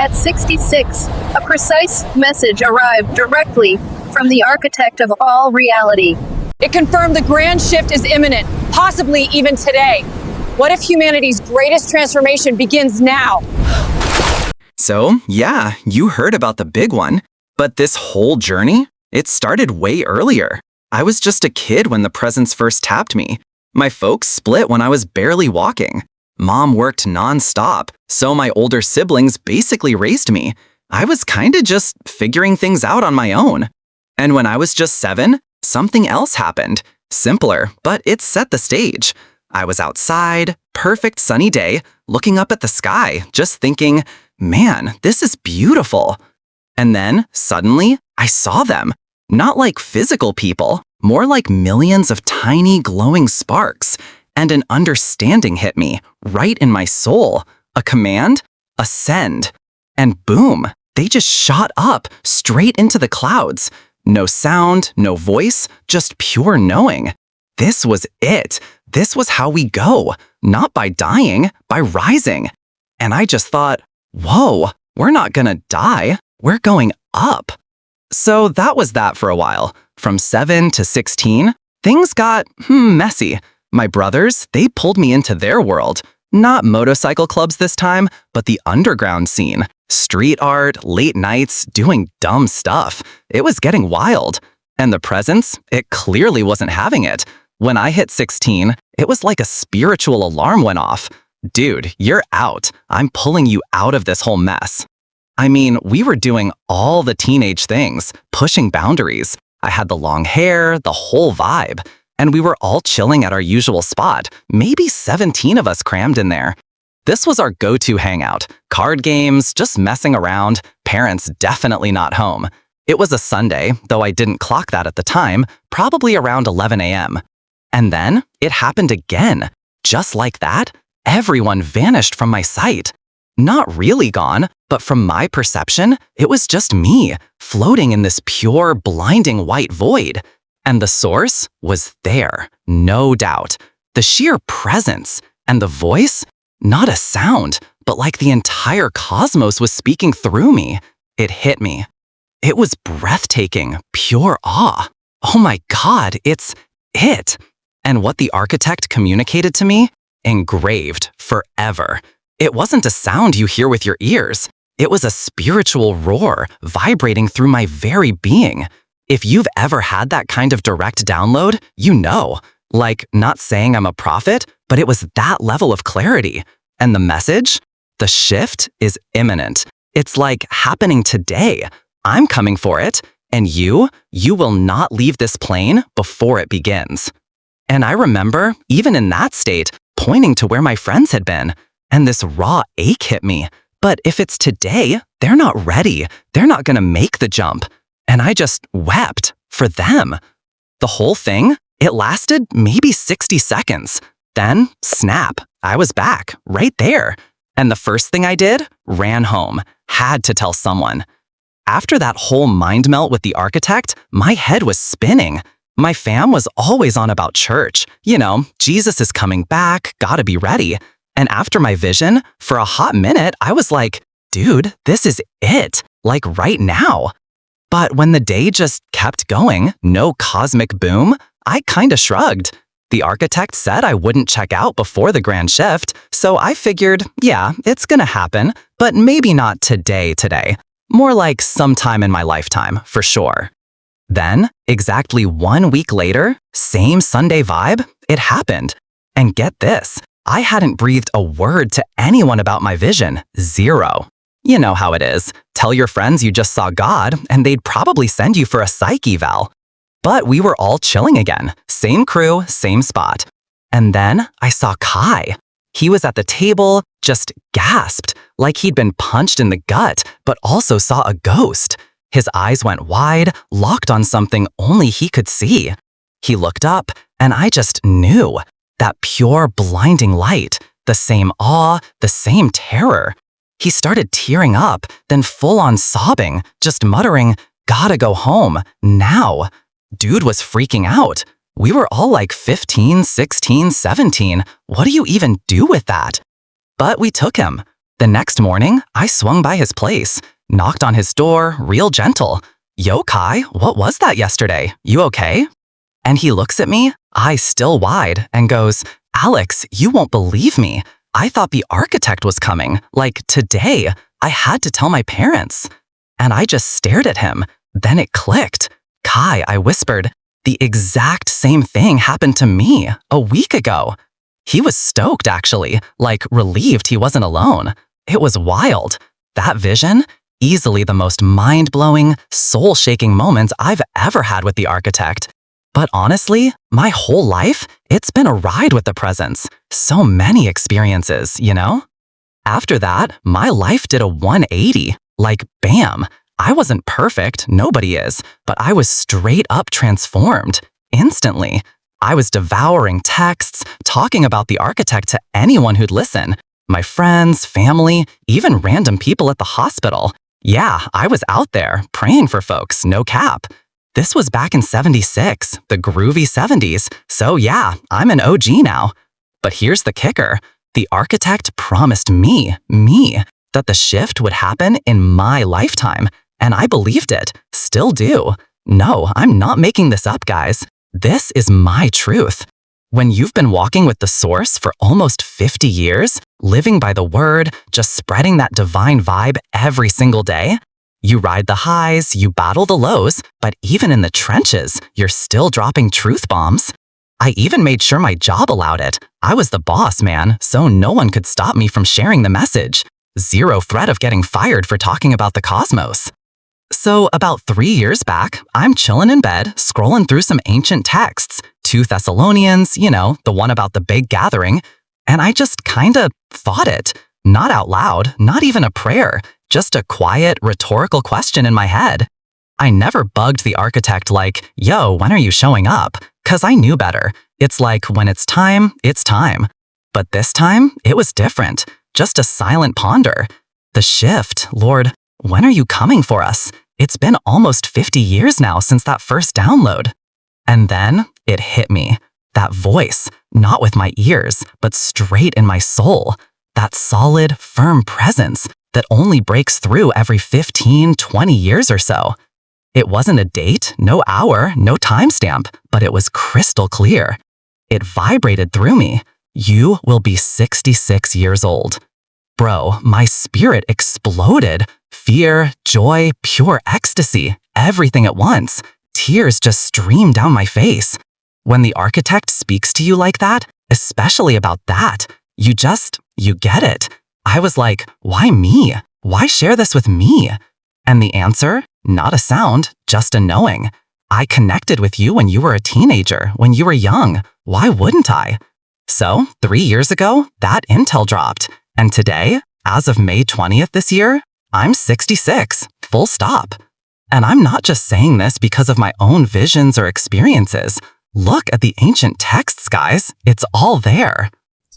At 66, a precise message arrived directly from the architect of all reality. It confirmed the grand shift is imminent, possibly even today. What if humanity's greatest transformation begins now? So, yeah, you heard about the big one. But this whole journey, it started way earlier. I was just a kid when the presence first tapped me. My folks split when I was barely walking. Mom worked non-stop, so my older siblings basically raised me. I was kinda just figuring things out on my own. And when I was just 7, something else happened. Simpler, but it set the stage. I was outside, perfect sunny day, looking up at the sky, just thinking, man, this is beautiful. And then, suddenly, I saw them. Not like physical people, more like millions of tiny glowing sparks. And an understanding hit me, right in my soul. A command, ascend. And boom, they just shot up, straight into the clouds. No sound, no voice, just pure knowing. This was it. This was how we go. Not by dying, by rising. And I just thought, whoa, we're not gonna die. We're going up. So that was that for a while. From 7 to 16, things got messy. My brothers, they pulled me into their world. Not motorcycle clubs this time, but the underground scene. Street art, late nights, doing dumb stuff. It was getting wild. And the presence, it clearly wasn't having it. When I hit 16, it was like a spiritual alarm went off. Dude, you're out. I'm pulling you out of this whole mess. I mean, we were doing all the teenage things, pushing boundaries. I had the long hair, the whole vibe. And we were all chilling at our usual spot, maybe 17 of us crammed in there. This was our go-to hangout, card games, just messing around, parents definitely not home. It was a Sunday, though I didn't clock that at the time, probably around 11 a.m. And then it happened again. Just like that, everyone vanished from my sight. Not really gone, but from my perception, it was just me, floating in this pure, blinding white void. And the source was there, no doubt. The sheer presence and the voice, not a sound, but like the entire cosmos was speaking through me. It hit me. It was breathtaking, pure awe. Oh my God, it's it. And what the architect communicated to me, engraved forever. It wasn't a sound you hear with your ears. It was a spiritual roar vibrating through my very being. If you've ever had that kind of direct download, you know. Like, not saying I'm a prophet, but it was that level of clarity. And the message? The shift is imminent. It's like happening today. I'm coming for it. And you will not leave this plane before it begins. And I remember, even in that state, pointing to where my friends had been. And this raw ache hit me. But if it's today, they're not ready. They're not gonna make the jump. And I just wept for them. The whole thing, it lasted maybe 60 seconds. Then, snap, I was back, right there. And the first thing I did, ran home, had to tell someone. After that whole mind melt with the architect, my head was spinning. My fam was always on about church. You know, Jesus is coming back, gotta be ready. And after my vision, for a hot minute, I was like, dude, this is it, like right now. But when the day just kept going, no cosmic boom, I kinda shrugged. The architect said I wouldn't check out before the grand shift, so I figured, yeah, it's gonna happen, but maybe not today. More like sometime in my lifetime, for sure. Then, exactly 1 week later, same Sunday vibe, it happened. And get this, I hadn't breathed a word to anyone about my vision, 0. You know how it is. Tell your friends you just saw God, and they'd probably send you for a psych eval. But we were all chilling again. Same crew, same spot. And then I saw Kai. He was at the table, just gasped, like he'd been punched in the gut, but also saw a ghost. His eyes went wide, locked on something only he could see. He looked up, and I just knew. That pure, blinding light. The same awe, the same terror. He started tearing up, then full-on sobbing, just muttering, "Gotta go home, now." Dude was freaking out. We were all like 15, 16, 17. What do you even do with that? But we took him. The next morning, I swung by his place, knocked on his door, real gentle. Yo, Kai, what was that yesterday? You okay? And he looks at me, eyes still wide, and goes, Alex, you won't believe me. I thought the architect was coming, like today. I had to tell my parents. And I just stared at him. Then it clicked. Kai, I whispered, the exact same thing happened to me a week ago. He was stoked, actually, like relieved he wasn't alone. It was wild. That vision, easily the most mind-blowing, soul-shaking moments I've ever had with the architect. But honestly, my whole life, it's been a ride with the presence. So many experiences, you know? After that, my life did a 180. Like, bam. I wasn't perfect, nobody is, but I was straight up transformed. Instantly. I was devouring texts, talking about the architect to anyone who'd listen. My friends, family, even random people at the hospital. Yeah, I was out there, praying for folks, no cap. This was back in '76, the groovy '70s, so yeah, I'm an OG now. But here's the kicker. The architect promised me, that the shift would happen in my lifetime, and I believed it, still do. No, I'm not making this up, guys. This is my truth. When you've been walking with the source for almost 50 years, living by the word, just spreading that divine vibe every single day, you ride the highs, you battle the lows, but even in the trenches, you're still dropping truth bombs. I even made sure my job allowed it. I was the boss, man, so no one could stop me from sharing the message. Zero threat of getting fired for talking about the cosmos. So about 3 years back, I'm chilling in bed, scrolling through some ancient texts, 2 Thessalonians, you know, the one about the big gathering, and I just kinda thought it. Not out loud, not even a prayer, just a quiet, rhetorical question in my head. I never bugged the architect like, yo, when are you showing up? 'Cause I knew better. It's like, when it's time, it's time. But this time, it was different. Just a silent ponder. The shift, Lord, when are you coming for us? It's been almost 50 years now since that first download. And then it hit me. That voice, not with my ears, but straight in my soul. That solid, firm presence that only breaks through every 15, 20 years or so. It wasn't a date, no hour, no timestamp, but it was crystal clear. It vibrated through me. You will be 66 years old. Bro, my spirit exploded. Fear, joy, pure ecstasy, everything at once. Tears just streamed down my face. When the architect speaks to you like that, especially about that, you get it. I was like, why me? Why share this with me? And the answer? Not a sound, just a knowing. I connected with you when you were a teenager, when you were young. Why wouldn't I? So, 3 years ago, that intel dropped. And today, as of May 20th this year, I'm 66, full stop. And I'm not just saying this because of my own visions or experiences. Look at the ancient texts, guys. It's all there.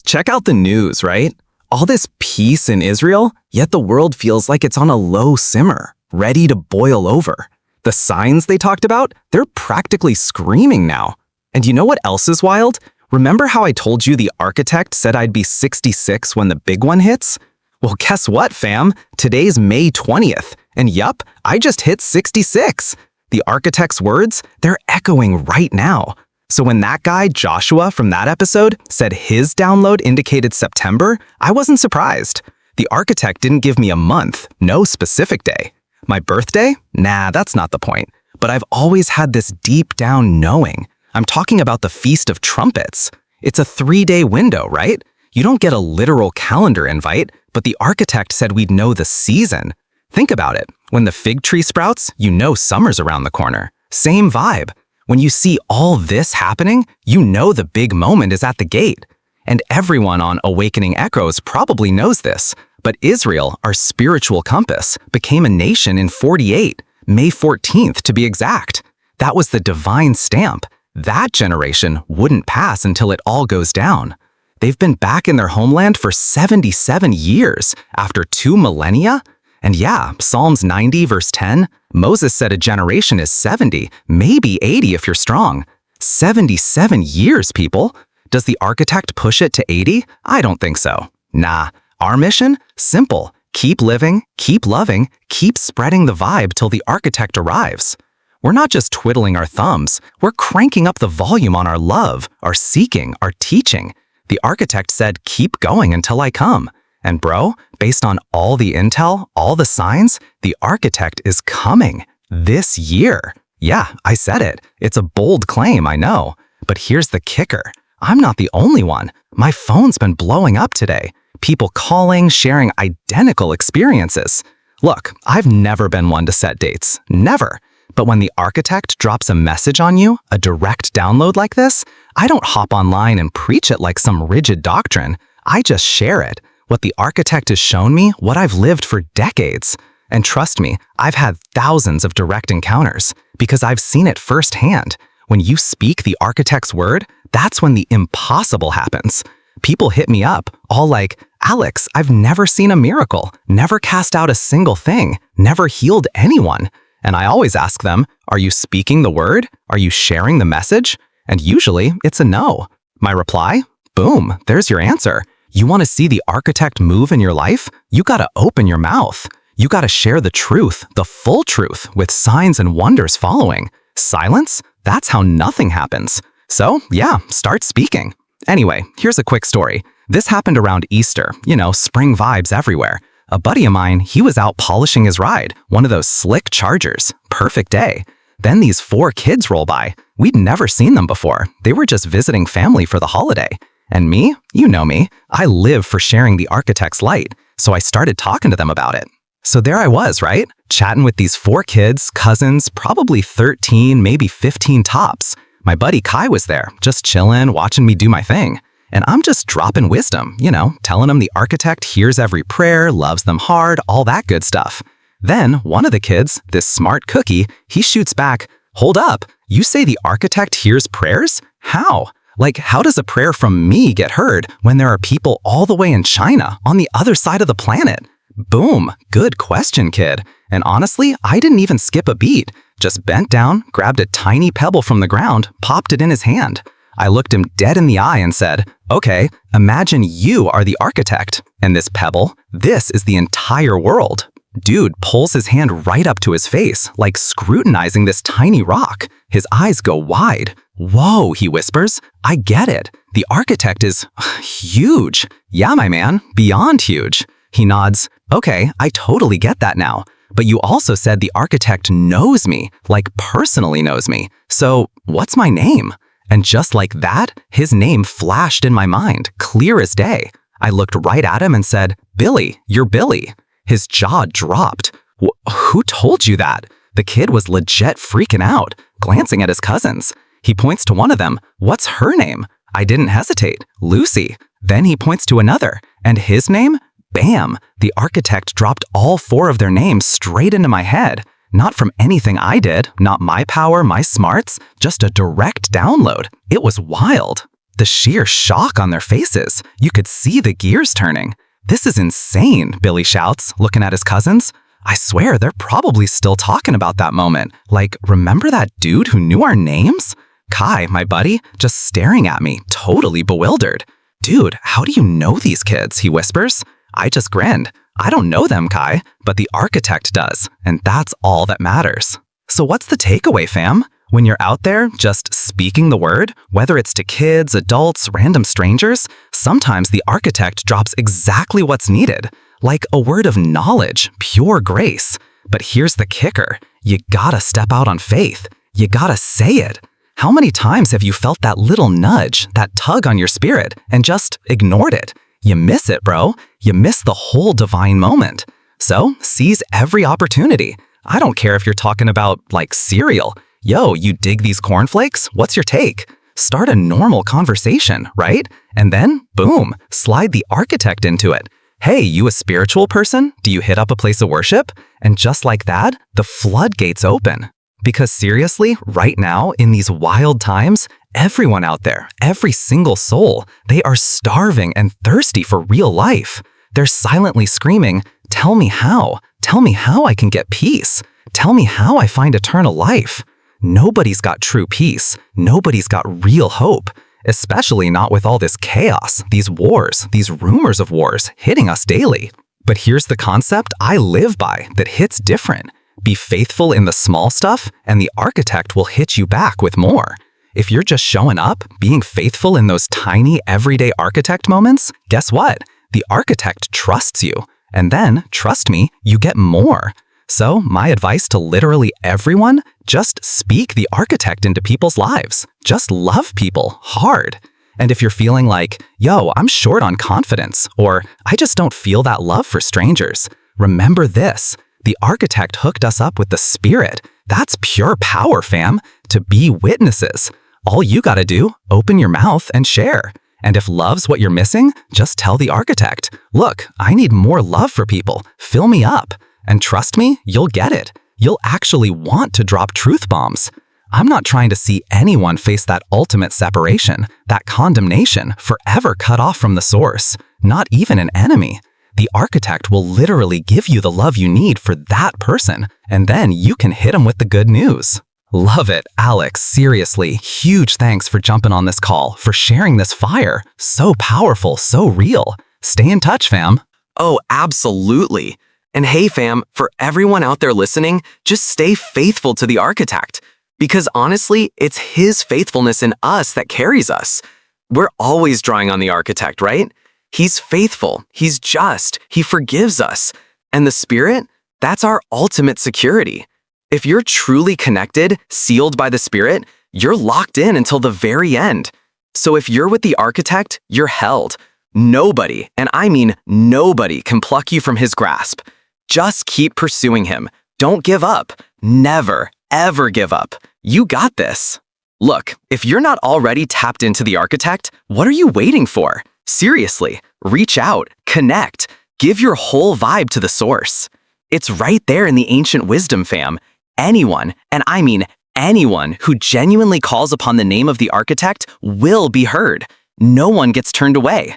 Check out the news, right? All this peace in Israel, yet the world feels like it's on a low simmer, ready to boil over. The signs they talked about, they're practically screaming now. And you know what else is wild? Remember how I told you the architect said I'd be 66 when the big one hits? Well, guess what, fam? Today's May 20th, and yup, I just hit 66. The architect's words, they're echoing right now. So when that guy, Joshua, from that episode, said his download indicated September, I wasn't surprised. The architect didn't give me a month, no specific day. My birthday? Nah, that's not the point. But I've always had this deep down knowing. I'm talking about the Feast of Trumpets. It's a 3-day window, right? You don't get a literal calendar invite, but the architect said we'd know the season. Think about it. When the fig tree sprouts, you know summer's around the corner. Same vibe. When you see all this happening, you know the big moment is at the gate. And everyone on Awakening Echoes probably knows this. But Israel, our spiritual compass, became a nation in 48, May 14th to be exact. That was the divine stamp. That generation wouldn't pass until it all goes down. They've been back in their homeland for 77 years, after 2 millennia. And yeah, Psalms 90 verse 10, Moses said a generation is 70, maybe 80 if you're strong. 77 years, people. Does the architect push it to 80? I don't think so. Nah, Our mission? Simple. Keep living, keep loving, keep spreading the vibe till the architect arrives. We're not just twiddling our thumbs, we're cranking up the volume on our love, our seeking, our teaching. The architect said, keep going until I come. And bro, based on all the intel, all the signs, the architect is coming this year. Yeah, I said it. It's a bold claim, I know. But here's the kicker. I'm not the only one. My phone's been blowing up today. People calling, sharing identical experiences. Look, I've never been one to set dates. Never. But when the architect drops a message on you, a direct download like this, I don't hop online and preach it like some rigid doctrine. I just share it. What the architect has shown me, what I've lived for decades. And trust me, I've had thousands of direct encounters because I've seen it firsthand. When you speak the architect's word, that's when the impossible happens. People hit me up, all like, Alex, I've never seen a miracle, never cast out a single thing, never healed anyone. And I always ask them, are you speaking the word? Are you sharing the message? And usually it's a no. My reply? Boom, there's your answer. You want to see the architect move in your life? You gotta open your mouth. You gotta share the truth, the full truth, with signs and wonders following. Silence? That's how nothing happens. So yeah, start speaking. Anyway, here's a quick story. This happened around Easter, spring vibes everywhere. A buddy of mine, he was out polishing his ride, one of those slick Chargers. Perfect day. Then these 4 kids roll by. We'd never seen them before. They were just visiting family for the holiday. And me, you know me, I live for sharing the architect's light. So I started talking to them about it. So there I was, right? Chatting with these 4 kids, cousins, probably 13, maybe 15 tops. My buddy Kai was there, just chilling, watching me do my thing. And I'm just dropping wisdom, telling them the architect hears every prayer, loves them hard, all that good stuff. Then one of the kids, this smart cookie, he shoots back, hold up, you say the architect hears prayers? How? Like, how does a prayer from me get heard when there are people all the way in China, on the other side of the planet? Boom, good question, kid. And honestly, I didn't even skip a beat. Just bent down, grabbed a tiny pebble from the ground, popped it in his hand. I looked him dead in the eye and said, okay, imagine you are the architect. And this pebble, this is the entire world. Dude pulls his hand right up to his face, like scrutinizing this tiny rock. His eyes go wide. Whoa, he whispers, I get it. The architect is huge. Yeah, my man, beyond huge. He nods, okay, I totally get that now. But you also said the architect knows me, like personally knows me. So what's my name? And just like that, his name flashed in my mind, clear as day. I looked right at him and said, Billy, you're Billy. His jaw dropped. Who told you that? The kid was legit freaking out, glancing at his cousins. He points to one of them. What's her name? I didn't hesitate. Lucy. Then he points to another. And his name? Bam! The architect dropped all 4 of their names straight into my head. Not from anything I did, not my power, my smarts, just a direct download. It was wild. The sheer shock on their faces. You could see the gears turning. This is insane, Billy shouts, looking at his cousins. I swear they're probably still talking about that moment. Like, remember that dude who knew our names? Kai, my buddy, just staring at me, totally bewildered. Dude, how do you know these kids? He whispers. I just grinned. I don't know them, Kai, but the architect does, and that's all that matters. So what's the takeaway, fam? When you're out there just speaking the word, whether it's to kids, adults, random strangers, sometimes the architect drops exactly what's needed, like a word of knowledge, pure grace. But here's the kicker. You gotta step out on faith. You gotta say it. How many times have you felt that little nudge, that tug on your spirit, and just ignored it? You miss it, bro. You miss the whole divine moment. So seize every opportunity. I don't care if you're talking about, like, cereal. Yo, you dig these cornflakes? What's your take? Start a normal conversation, right? And then, boom, slide the architect into it. Hey, you a spiritual person? Do you hit up a place of worship? And just like that, the floodgates open. Because seriously, right now, in these wild times, everyone out there, every single soul, they are starving and thirsty for real life. They're silently screaming, tell me how. Tell me how I can get peace. Tell me how I find eternal life. Nobody's got true peace. Nobody's got real hope. especially not with all this chaos, these wars, these rumors of wars hitting us daily. But here's the concept I live by that hits different. Be faithful in the small stuff, and the architect will hit you back with more. If you're just showing up, being faithful in those tiny, everyday architect moments, guess what? The architect trusts you. And then, trust me, you get more. So, my advice to literally everyone, just speak the architect into people's lives. Just love people hard. And if you're feeling like, yo, I'm short on confidence, or I just don't feel that love for strangers, remember this. The architect hooked us up with the Spirit. That's pure power, fam, to be witnesses. All you gotta do, open your mouth and share. And if love's what you're missing, just tell the architect, look, I need more love for people. Fill me up. And trust me, you'll get it. You'll actually want to drop truth bombs. I'm not trying to see anyone face that ultimate separation, that condemnation, forever cut off from the source. Not even an enemy. The architect will literally give you the love you need for that person, and then you can hit them with the good news. Love it, Alex. Seriously, huge thanks for jumping on this call, for sharing this fire. So powerful, so real. Stay in touch, fam. Oh, absolutely. And hey, fam, for everyone out there listening, just stay faithful to the architect. Because honestly, it's his faithfulness in us that carries us. We're always drawing on the architect, right? He's faithful, he's just, he forgives us. And the Spirit, that's our ultimate security. If you're truly connected, sealed by the Spirit, you're locked in until the very end. So if you're with the architect, you're held. Nobody, and I mean nobody, can pluck you from his grasp. Just keep pursuing him. Don't give up. Never, ever give up. You got this. Look, if you're not already tapped into the architect, what are you waiting for? Seriously, reach out, connect, give your whole vibe to the source. It's right there in the ancient wisdom, fam. Anyone, and I mean anyone, who genuinely calls upon the name of the architect will be heard. No one gets turned away.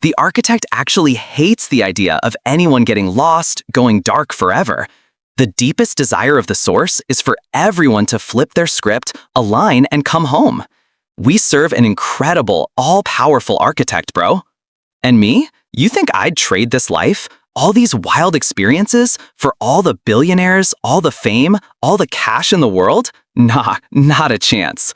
The architect actually hates the idea of anyone getting lost, going dark forever. The deepest desire of the source is for everyone to flip their script, align, and come home. We serve an incredible, all-powerful architect, bro. And me? You think I'd trade this life, all these wild experiences, for all the billionaires, all the fame, all the cash in the world? Nah, not a chance.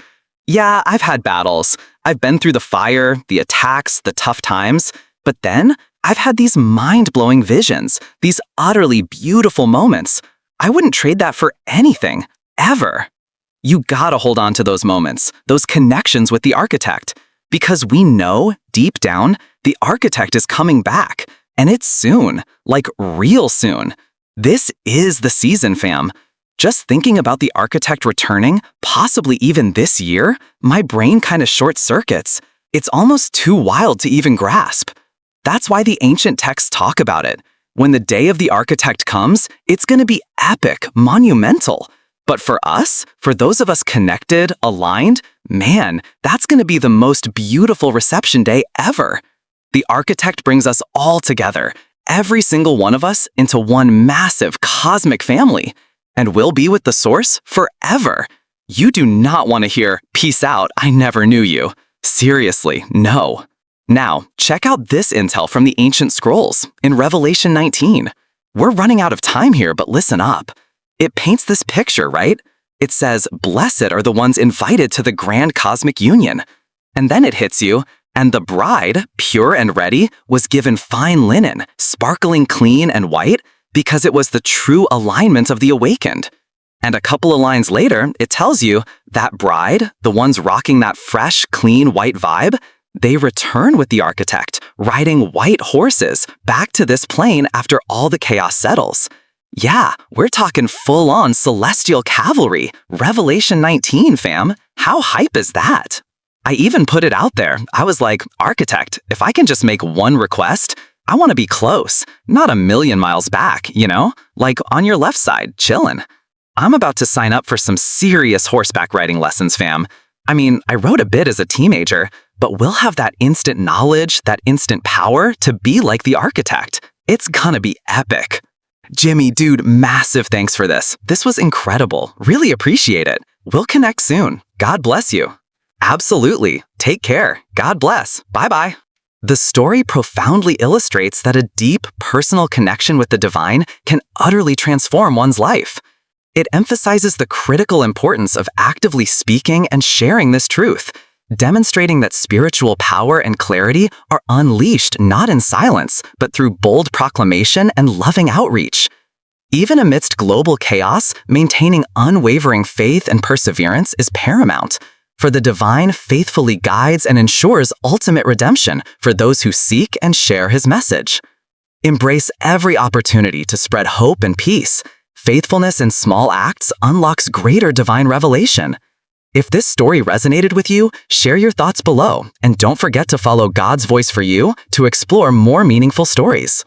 Yeah, I've had battles. I've been through the fire, the attacks, the tough times. But then, I've had these mind-blowing visions, these utterly beautiful moments. I wouldn't trade that for anything, ever. You gotta hold on to those moments, those connections with the architect. Because we know, deep down, the architect is coming back. And it's soon, like real soon. This is the season, fam. Just thinking about the architect returning, possibly even this year, my brain kinda short circuits. It's almost too wild to even grasp. That's why the ancient texts talk about it. When the day of the architect comes, it's gonna be epic, monumental. But for us, for those of us connected, aligned, man, that's gonna be the most beautiful reception day ever. The architect brings us all together, every single one of us, into one massive cosmic family. And we'll be with the source forever. You do not want to hear, peace out, I never knew you. Seriously, no. Now, check out this intel from the ancient scrolls in Revelation 19. We're running out of time here, but listen up. It paints this picture, right? It says, blessed are the ones invited to the grand cosmic union. And then it hits you, and the bride, pure and ready, was given fine linen, sparkling clean and white, because it was the true alignment of the awakened. And a couple of lines later, it tells you that bride, the ones rocking that fresh, clean, white vibe, they return with the architect, riding white horses back to this plane after all the chaos settles. Yeah, we're talking full-on celestial cavalry, Revelation 19, fam. How hype is that? I even put it out there. I was like, architect, if I can just make one request, I want to be close, not a million miles back, you know? Like on your left side, chillin'. I'm about to sign up for some serious horseback riding lessons, fam. I mean, I rode a bit as a teenager, but we'll have that instant knowledge, that instant power to be like the architect. It's gonna be epic. Jimmy, dude, massive thanks for this. This was incredible. Really appreciate it. We'll connect soon. God bless you. Absolutely. Take care. God bless. Bye-bye. The story profoundly illustrates that a deep, personal connection with the divine can utterly transform one's life. It emphasizes the critical importance of actively speaking and sharing this truth, demonstrating that spiritual power and clarity are unleashed not in silence, but through bold proclamation and loving outreach. Even amidst global chaos, maintaining unwavering faith and perseverance is paramount, for the divine faithfully guides and ensures ultimate redemption for those who seek and share his message. Embrace every opportunity to spread hope and peace. Faithfulness in small acts unlocks greater divine revelation. If this story resonated with you, share your thoughts below, and don't forget to follow God's Voice for You to explore more meaningful stories.